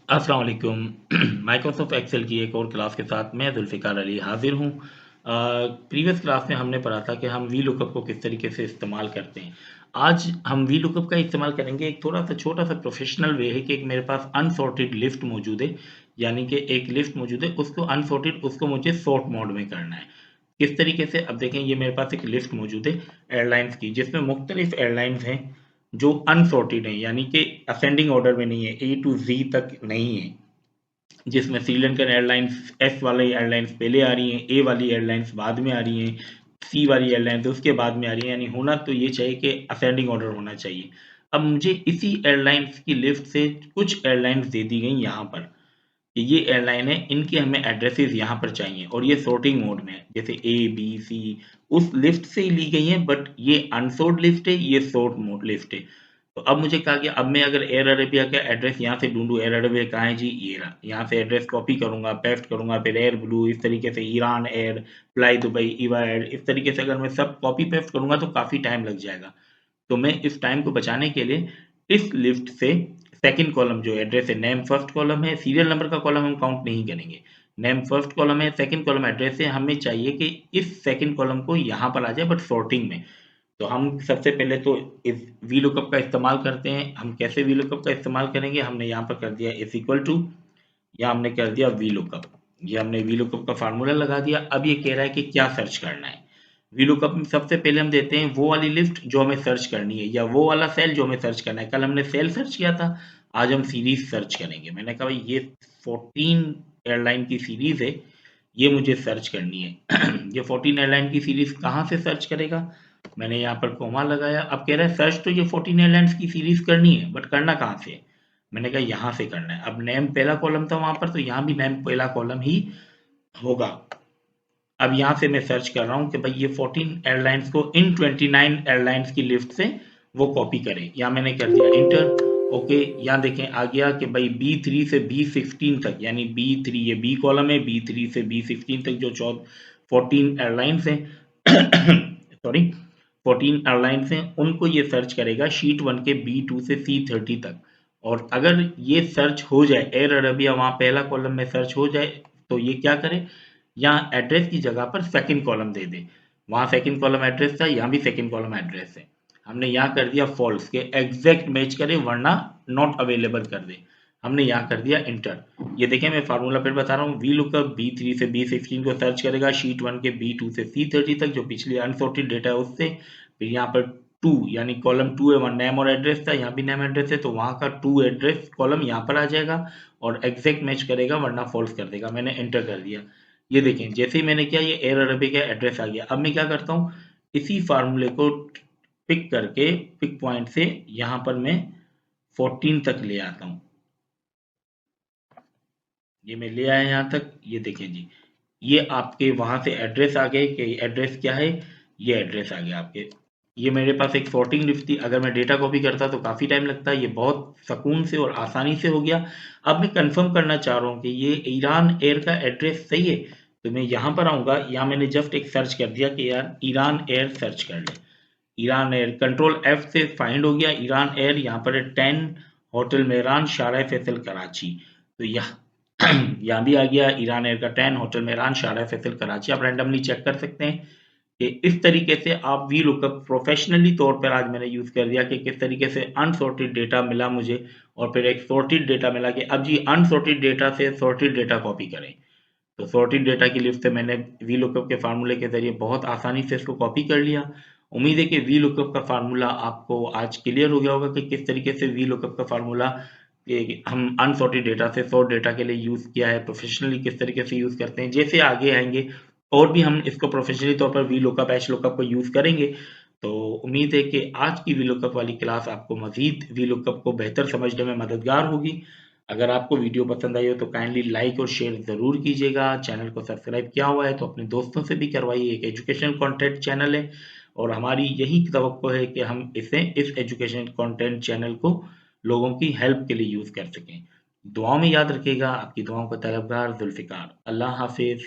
अस्सलाम वालेकुम। Microsoft Excel की एक और क्लास के साथ मैं जुल्फ़िकार अली हाज़िर हूँ। प्रीवियस क्लास में हमने पढ़ा था कि हम वी लुकअप को किस तरीके से इस्तेमाल करते हैं। आज हम वी लुकअप का इस्तेमाल करेंगे। एक थोड़ा-सा छोटा-सा प्रोफ़ेशनल वे है कि एक मेरे पास अनसॉर्टेड लिस्ट मौजूद है, यानी कि एक लिस्ट मौजूद है, उसको अनसॉर्टेड उसको मुझे सॉर्ट मोड में करना है। किस तरीके से? अब देखें, ये मेरे पास एक लिस्ट मौजूद है एयरलाइंस की, जिसमें मुख्तलिफ एयरलाइंस हैं जो अनसॉर्टेड हैं, यानी कि असेंडिंग ऑर्डर में नहीं है, ए टू जी तक नहीं है, जिसमें श्रीलंकन एयरलाइंस एस वाली एयरलाइंस पहले आ रही हैं, ए वाली एयरलाइंस बाद में आ रही हैं, सी वाली एयरलाइंस उसके बाद में आ रही है। यानी होना तो ये चाहिए कि असेंडिंग ऑर्डर होना चाहिए। अब मुझे इसी एयरलाइंस की लिस्ट से कुछ एयरलाइंस दे दी गई यहाँ पर कि ये एयरलाइन है, इनके हमें एड्रेसेस यहाँ पर चाहिए और ये सॉर्टिंग मोड में है, जैसे ए बी सी उस लिस्ट से ही ली गई है, बट ये अनसॉर्ट लिस्ट है, ये सॉर्ट मोड लिस्ट है। तो अब मुझे कहा गया, अब मैं अगर एयर अरेबिया का एड्रेस यहाँ से ढूंढूं, एयर अरेबिया कहाँ है जी, ये रहा, यहाँ से एड्रेस कॉपी करूंगा, पेस्ट करूंगा, फिर एयर ब्लू, इस तरीके से Iran air, fly Dubai, Eva air, इस तरीके से अगर मैं सब कॉपी पेस्ट करूंगा तो काफी टाइम लग जाएगा। तो मैं इस टाइम को बचाने के लिए इस लिस्ट से सेकंड कॉलम जो एड्रेस है, नेम फर्स्ट कॉलम है, सीरियल नंबर का कॉलम हम काउंट नहीं करेंगे, नेम फर्स्ट कॉलम है, सेकंड कॉलम एड्रेस है, हमें चाहिए कि इस सेकंड कॉलम को यहाँ पर आ जाए बट सॉर्टिंग में। तो हम सबसे पहले तो इस वी लुकअप का इस्तेमाल करते हैं। हम कैसे वी लुकअप का इस्तेमाल करेंगे? हमने यहाँ पर कर दिया इज इक्वल टू, या हमने कर दिया वी लुकअप, ये हमने वी लुकअप का फार्मूला लगा दिया। अब ये कह रहा है कि क्या सर्च करना है। वी लुकअप में सबसे पहले हम देते हैं वो वाली लिस्ट जो हमें सर्च करनी है, या वो वाला सेल जो हमें सर्च करना है। कल हमने सेल सर्च किया था, आज हम सीरीज सर्च करेंगे। मैंने कहा भाई ये 14 एयरलाइन की सीरीज है, ये मुझे सर्च करनी है। ये 14 एयरलाइन की सीरीज कहाँ से सर्च करेगा? मैंने यहाँ पर कोमा लगाया। अब कह रहा है सर्च तो ये 14 एयरलाइंस की सीरीज करनी है, बट करना कहाँ से है? मैंने कहा यहाँ से करना है। अब नेम पहला कॉलम था वहां पर, तो यहाँ भी नेम पहला कॉलम ही होगा। अब यहाँ से मैं सर्च कर रहा हूँ कि भाई ये 14 एयरलाइंस को इन 29 एयरलाइंस की लिस्ट से वो कॉपी करें। यहाँ मैंने कर दिया इंटर। ओके, यहाँ देखें आ गया कि भाई B3 से B16 तक, यानी B3 ये बी कॉलम है, B3 से B16 तक जो 14 एयरलाइंस हैं, सॉरी 14 एयरलाइंस हैं, उनको ये सर्च करेगा शीट 1 के B2 से C30 तक। और अगर ये सर्च हो जाए, एयर अरेबिया वहाँ पहला कॉलम में सर्च हो जाए, तो ये क्या करे, यहाँ एड्रेस की जगह पर सेकंड कॉलम दे दे। वहाँ सेकंड कॉलम एड्रेस था, यहाँ भी सेकंड कॉलम एड्रेस है। हमने यहाँ कर दिया फॉल्स के एग्जैक्ट मैच करे, वरना नॉट अवेलेबल कर दे। हमने यहाँ कर दिया इंटर। ये देखें, मैं फार्मूला फिर बता रहा हूँ। वी लुकअप B3 से B16 को सर्च करेगा शीट 1 के B2 से C30 तक, जो पिछली अनसॉर्टेड डेटा है उससे। फिर यहाँ पर 2, यानी कॉलम 2 है, वहाँ नेम और एड्रेस था, यहाँ भी नेम एड्रेस है, तो वहाँ का 2 एड्रेस कॉलम यहाँ पर आ जाएगा और एग्जैक्ट मैच करेगा, वरना फॉल्स कर देगा। मैंने एंटर कर दिया। ये देखें, जैसे ही मैंने किया ये एयर अरेबिक का एड्रेस आ गया। अब मैं क्या करता हूँ, इसी फार्मूले को पिक करके पिक पॉइंट से यहाँ पर मैं 14 तक ले आता हूँ। ये मैं ले आया यहाँ तक। ये देखें जी, ये आपके वहां से एड्रेस आ गए कि एड्रेस क्या है, ये एड्रेस आ गया आपके। ये मेरे पास एक सॉर्टिंग लिस्ट थी, अगर मैं डेटा कॉपी करता तो काफ़ी टाइम लगता, ये बहुत सुकून से और आसानी से हो गया। अब मैं कंफर्म करना चाह रहा हूँ कि ये ईरान एयर का एड्रेस सही है, तो मैं यहाँ पर आऊँगा। यहाँ मैंने जस्ट एक सर्च कर दिया कि यार ईरान एयर सर्च कर ले। ईरान एयर कंट्रोल F से फाइंड हो गया ईरान एयर। यहाँ पर है 10 होटल मेहरान शारा फैसल कराची। तो यहाँ भी आ गया ईरान एयर का 10 होटल मेहरान शारा फैसल कराची। आप रैंडमली चेक कर सकते हैं कि इस तरीके से आप वी लुकअप प्रोफेशनली तौर पर आज मैंने यूज कर दिया कि किस तरीके से अनसॉर्टेड डेटा मिला मुझे, और फिर एक सॉर्टेड डेटा मिला कि अब जी अनसॉर्टेड डेटा से सॉर्टेड डेटा कॉपी करें। तो सॉर्टेड डेटा की लिस्ट से मैंने वी लुकअप के फार्मूले के जरिए बहुत आसानी से इसको कॉपी कर लिया। उम्मीद है कि वी लुकअप का फार्मूला आपको आज क्लियर हो गया होगा कि किस तरीके से वी लुकअप का फार्मूला हम अनसॉर्टेड डेटा से सॉर्ट डेटा के लिए यूज किया है, प्रोफेशनली किस तरीके से यूज करते हैं। जैसे आगे आएंगे और भी हम इसको प्रोफेशनली तौर पर वी लुकअप एच लुकअप को यूज करेंगे। तो उम्मीद है कि आज की वी लुकअप वाली क्लास आपको मजीद वी लुकअप को बेहतर समझने में मददगार होगी। अगर आपको वीडियो पसंद आई हो तो काइंडली लाइक और शेयर ज़रूर कीजिएगा। चैनल को सब्सक्राइब किया हुआ है तो अपने दोस्तों से भी करवाइए। एक एजुकेशनल कंटेंट चैनल है और हमारी यही तवक्को है कि हम इस एजुकेशनल कंटेंट चैनल को लोगों की हेल्प के लिए यूज़ कर सकें। दुआओं में याद रखिएगा। आपकी दुआओं का तलबगार जुल्फ़िकार। अल्लाह हाफिज़।